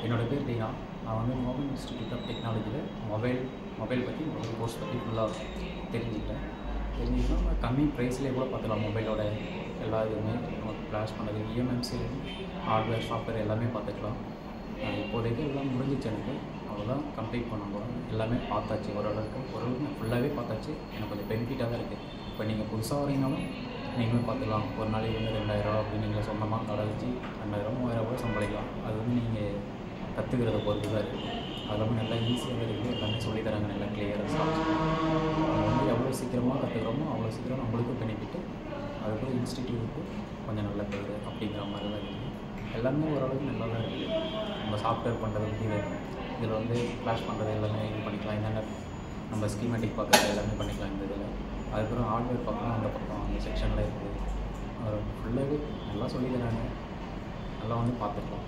என்னோட பேர் தீனா. நான் வந்து மோகன் இன்ஸ்டிடியூட் ஆஃப் டெக்னாலஜியில் மொபைல் பற்றி கோர்ஸ் பற்றி ஃபுல்லாக தெரிஞ்சுக்கிட்டோம். கம்மி ப்ரைஸ்லேயே கூட பார்த்துக்கலாம். மொபைலோட எல்லா இதுவுமே நமக்கு ஃப்ளாஷ் பண்ணுறது, இஎம்எம்சி, ஹார்ட்வேர், சாஃப்ட்வேர் எல்லாமே பார்த்துக்கலாம். இப்போதைக்கு எல்லாம் முடிஞ்சிச்சு. எனக்கு அவ்வளோதான் கம்ப்ளீட் பண்ண போகிறோம். எல்லாமே பார்த்தாச்சு. ஓரளவுக்கு நான் ஃபுல்லாகவே பார்த்தாச்சு. எனக்கு கொஞ்சம் பெனிஃபிட்டாக தான் இருக்குது. இப்போ நீங்கள் புதுசாக வரீங்கனாலும் நீங்களும் பார்த்துக்கலாம். ஒரு நாளைக்கு வந்து 2000 அப்படின்னு நீங்கள் சொந்தமாக கடை வச்சு 2000 3000 கூட சம்பாதிக்கலாம். அது வந்து நீங்கள் கற்றுக்கிறத பொறுத்து தான் இருக்குது. அது இல்லாமல் நல்லா ஈஸியாக இருக்குது. எல்லாமே சொல்லித்தராங்க, நல்லா கிளியராக நம்ம வந்து எவ்வளோ சீக்கிரமாக கற்றுக்குறோமோ அவ்வளோ சீக்கிரம் நம்மளுக்கும் பெனிஃபிட்டு. அதுக்கு இன்ஸ்டிடியூட்டுக்கு கொஞ்சம் நல்ல பேர் அப்படிங்கிற மாதிரி தான் இருக்குது. எல்லாமே ஓரளவுக்கு நல்லா தான் இருக்குது. நம்ம சாஃப்ட்வேர் பண்ணுறது இதில் வந்து ஃப்ளாஷ் பண்ணுறது எல்லாமே இது பண்ணிக்கலாம். என்னென்ன நம்ம ஸ்கீமேட்டிக் பார்க்குறது எல்லாமே பண்ணிக்கலாம் இந்த இதில். அதுக்கப்புறம் ஹார்ட்வேர் பார்க்கலாம், அந்த பக்கம் அந்த செக்ஷனில் இருக்குது. ஃபுல்லாகவே நல்லா சொல்லி தராங்க. நல்லா வந்து பார்த்துக்கலாம்.